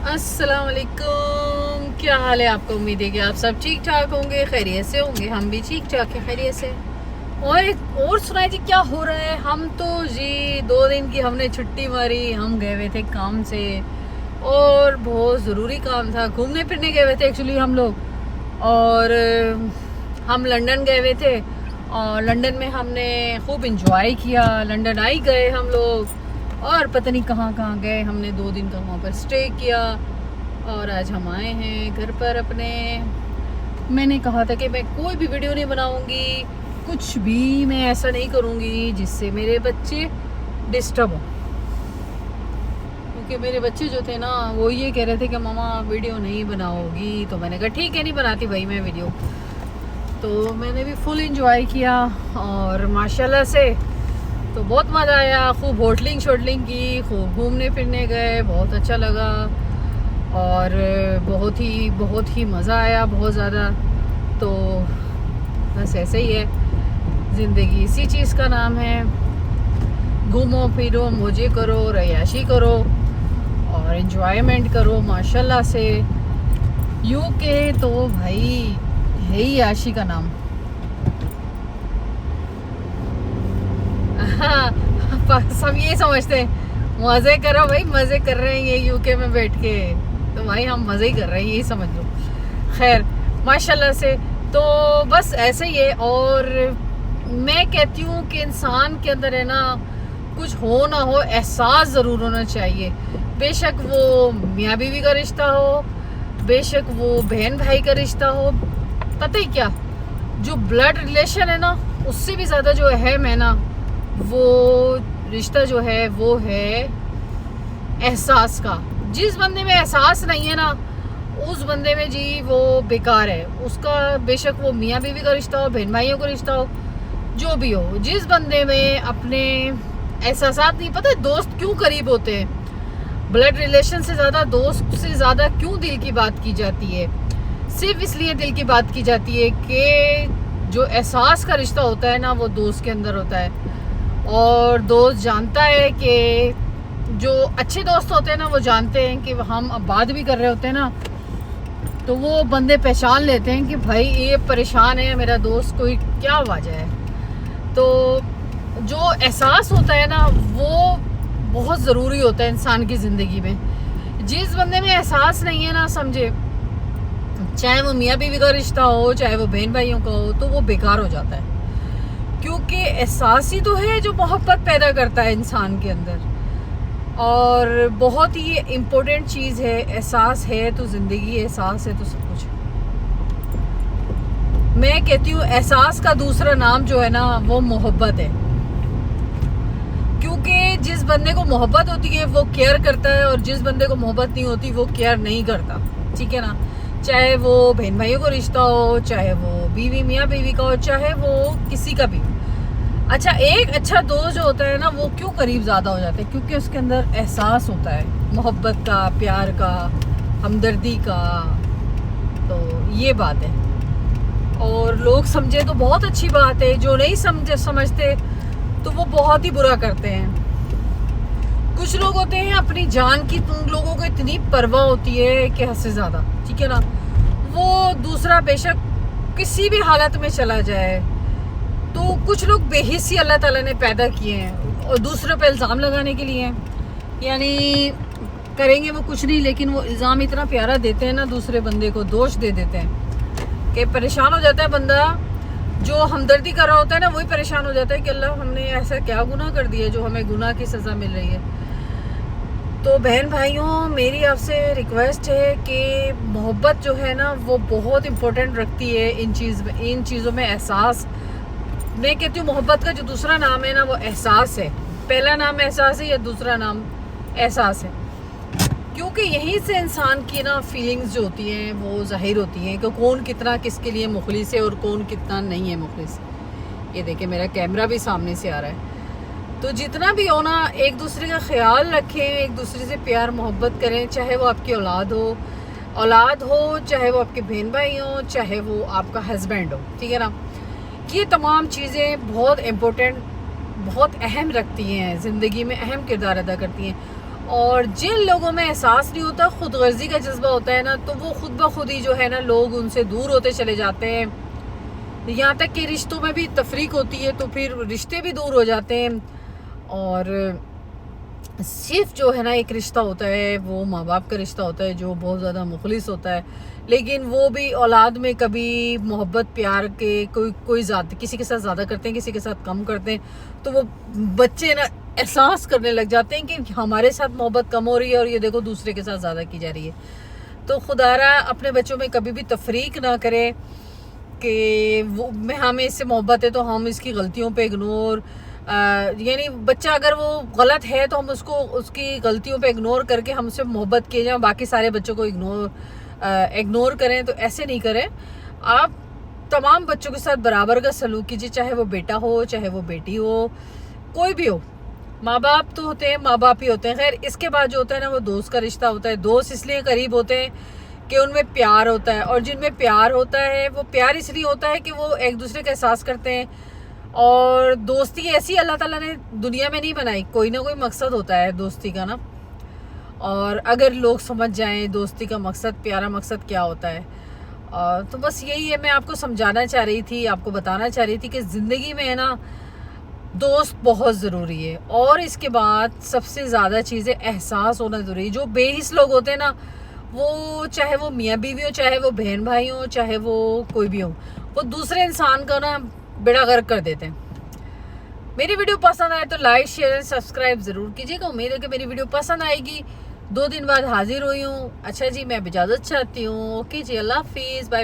अस्सलाम वालेकुम। क्या हाल है आपका? उम्मीद है कि आप सब ठीक ठाक होंगे, खैरियत से होंगे। हम भी ठीक ठाक है, खैरियत से। और सुनाए जी, क्या हो रहा है? हम तो जी 2 दिन की हमने छुट्टी मारी। हम गए हुए थे काम से और बहुत ज़रूरी काम था। घूमने फिरने गए हुए थे एक्चुअली हम लोग। और हम लंदन गए हुए थे और लंदन में हमने खूब इंजॉय किया। लंदन आई गए हम लोग और पता नहीं कहाँ कहाँ गए। हमने 2 दिन का वहाँ पर स्टे किया और आज हम आए हैं घर पर अपने। मैंने कहा था कि मैं कोई भी वीडियो नहीं बनाऊंगी, कुछ भी मैं ऐसा नहीं करूंगी जिससे मेरे बच्चे डिस्टर्ब हो। क्योंकि मेरे बच्चे जो थे ना वो ये कह रहे थे कि मामा वीडियो नहीं बनाओगी। तो मैंने कहा ठीक है, नहीं बनाती भाई मैं वीडियो। तो मैंने भी फुल इंजॉय किया और माशाल्लाह से तो बहुत मज़ा आया। खूब होटलिंग शोटलिंग की, खूब घूमने फिरने गए, बहुत अच्छा लगा और बहुत ही मज़ा आया, बहुत ज़्यादा। तो बस ऐसे ही है ज़िंदगी, इसी चीज़ का नाम है। घूमो फिरो, मौजे करो, रयाशी करो और इन्जॉयमेंट करो। माशाल्लाह से यूके तो भाई है ही याशी का नाम। हाँ, सब ये समझते हैं मज़े करो भाई, मज़े कर रहे हैं ये यूके में बैठ के। तो भाई हम मज़े ही कर रहे हैं, यही समझ लो। खैर माशाल्लाह से तो बस ऐसे ही है। और मैं कहती हूँ कि इंसान के अंदर है ना, कुछ हो ना हो एहसास ज़रूर होना चाहिए। बेशक वो मियाँ बीवी का रिश्ता हो, बेशक वो बहन भाई का रिश्ता हो। पता ही क्या, जो ब्लड रिलेशन है ना, उससे भी ज़्यादा जो अहम है ना, वो रिश्ता जो है वो है एहसास का। जिस बंदे में एहसास नहीं है ना, उस बंदे में जी वो बेकार है। उसका बेशक वो मियाँ बीवी का रिश्ता हो, बहन भाइयों का रिश्ता हो, जो भी हो, जिस बंदे में अपने एहसासात नहीं। पता है दोस्त क्यों करीब होते हैं? ब्लड रिलेशन से ज़्यादा दोस्त से ज़्यादा क्यों दिल की बात की जाती है? सिर्फ इसलिए दिल की बात की जाती है कि जो एहसास का रिश्ता होता है ना, वो दोस्त के अंदर होता है। और दोस्त जानता है कि जो अच्छे दोस्त होते हैं ना, वो जानते हैं कि हम अब बात भी कर रहे होते हैं ना, तो वो बंदे पहचान लेते हैं कि भाई ये परेशान है मेरा दोस्त, कोई क्या वजह है। तो जो एहसास होता है ना, वो बहुत ज़रूरी होता है इंसान की ज़िंदगी में। जिस बंदे में एहसास नहीं है ना, समझे, चाहे वो मियाँ बीवी का रिश्ता हो, चाहे वो बहन भाइयों का हो, तो वो बेकार हो जाता है। क्योंकि एहसास ही तो है जो मोहब्बत पैदा करता है इंसान के अंदर। और बहुत ही इम्पोर्टेंट चीज़ है। एहसास है तो ज़िंदगी, एहसास है तो सब कुछ। मैं कहती हूँ एहसास का दूसरा नाम जो है ना, वो मोहब्बत है। क्योंकि जिस बंदे को मोहब्बत होती है वो केयर करता है, और जिस बंदे को मोहब्बत नहीं होती वो केयर नहीं करता। ठीक है ना? चाहे वो बहन भाइयों का रिश्ता हो, चाहे वो बीवी मियाँ बीवी का हो, चाहे वो किसी का भी। अच्छा, एक अच्छा दोस्त जो होता है ना, वो क्यों करीब ज़्यादा हो जाता है? क्योंकि उसके अंदर एहसास होता है मोहब्बत का, प्यार का, हमदर्दी का। तो ये बात है। और लोग समझे तो बहुत अच्छी बात है, जो नहीं समझते तो वो बहुत ही बुरा करते हैं। कुछ लोग होते हैं अपनी जान की, उन लोगों को इतनी परवाह होती है कि हद से ज़्यादा। ठीक है ना? वो दूसरा बेशक किसी भी हालत में चला जाए। तो कुछ लोग बेहिस्सी अल्लाह ताला ने पैदा किए हैं और दूसरों पे इल्ज़ाम लगाने के लिए, यानी करेंगे वो कुछ नहीं, लेकिन वो इल्ज़ाम इतना प्यारा देते हैं ना, दूसरे बंदे को दोष दे देते हैं कि परेशान हो जाता है बंदा। जो हमदर्दी कर रहा होता है ना, वही परेशान हो जाता है कि अल्लाह हमने ऐसा क्या गुनाह कर दिया जो हमें गुनाह की सज़ा मिल रही है। तो बहन भाइयों, मेरी आपसे रिक्वेस्ट है कि मोहब्बत जो है ना, वो बहुत इम्पोर्टेंट रखती है इन चीज़ों में एहसास। मैं कहती हूँ मोहब्बत का जो दूसरा नाम है ना, वो एहसास है। पहला नाम एहसास है या दूसरा नाम एहसास है। क्योंकि यहीं से इंसान की ना फीलिंग्स जो होती हैं वो ज़ाहिर होती हैं कि कौन कितना किसके लिए मुखलिस है और कौन कितना नहीं है मुखलिस। ये देखिए मेरा कैमरा भी सामने से आ रहा है। तो जितना भी हो ना, एक दूसरे का ख्याल रखें, एक दूसरे से प्यार मोहब्बत करें। चाहे वो आपकी औलाद हो, चाहे वो आपके बहन भाई हो, चाहे वो आपका हस्बैंड हो। ठीक है ना? ये तमाम चीज़ें बहुत इम्पोर्टेंट, बहुत अहम रखती हैं ज़िंदगी में, अहम किरदार अदा करती हैं। और जिन लोगों में एहसास नहीं होता, खुद गर्जी का जज्बा होता है ना, तो वो खुद ब खुद ही जो है ना लोग उनसे दूर होते चले जाते हैं। यहाँ तक कि रिश्तों में भी तफरीक होती है तो फिर रिश्ते भी दूर हो जाते हैं। और सिर्फ जो है ना एक रिश्ता होता है वो माँ बाप का रिश्ता होता है जो बहुत ज़्यादा मुखलिस होता है, लेकिन वो भी औलाद में कभी मोहब्बत प्यार के कोई ज़्यादा किसी के साथ ज़्यादा करते हैं, किसी के साथ कम करते हैं, तो वो बच्चे ना एहसास करने लग जाते हैं कि हमारे साथ मोहब्बत कम हो रही है और ये देखो दूसरे के साथ ज़्यादा की जा रही है। तो खुदारा अपने बच्चों में कभी भी तफरीक ना करें कि वो हमें इससे मोहब्बत है तो हम इसकी गलतियों पे इग्नोर, यानी बच्चा अगर वो गलत है तो हम उसको उसकी गलतियों पे इग्नोर करके हमसे मोहब्बत किए जाए, बाकी सारे बच्चों को इग्नोर करें। तो ऐसे नहीं करें। आप तमाम बच्चों के साथ बराबर का सलूक कीजिए, चाहे वो बेटा हो चाहे वो बेटी हो, कोई भी हो। माँ बाप तो होते हैं, माँ बाप ही होते हैं। खैर इसके बाद जो होता है ना वो दोस्त का रिश्ता होता है। दोस्त इसलिए करीब होते हैं कि उनमें प्यार होता है, और जिनमें प्यार होता है वो प्यार इसलिए होता है कि वो एक दूसरे का एहसास करते हैं। और दोस्ती ऐसी अल्लाह ताला ने दुनिया में नहीं बनाई, कोई ना कोई मकसद होता है दोस्ती का ना। और अगर लोग समझ जाएं दोस्ती का मकसद, प्यारा मकसद क्या होता है, तो बस यही है। मैं आपको समझाना चाह रही थी, आपको बताना चाह रही थी कि ज़िंदगी में है ना दोस्त बहुत ज़रूरी है। और इसके बाद सबसे ज़्यादा चीज़ें एहसास होना ज़रूरी है। जो बेहिस लोग होते हैं ना, वो चाहे वो मियाँ बीवी हो, चाहे वो बहन भाई हो, चाहे वो कोई भी हो, वो दूसरे इंसान का ना बेड़ा गर्क कर देते हैं। मेरी वीडियो पसंद आए तो लाइक शेयर एंड सब्सक्राइब ज़रूर कीजिएगा। उम्मीद है कि मेरी वीडियो पसंद आएगी। 2 दिन बाद हाजिर हुई हूँ। अच्छा जी, मैं इजाज़त चाहती हूँ। ओके जी, अल्लाह हाफिज़, बाय।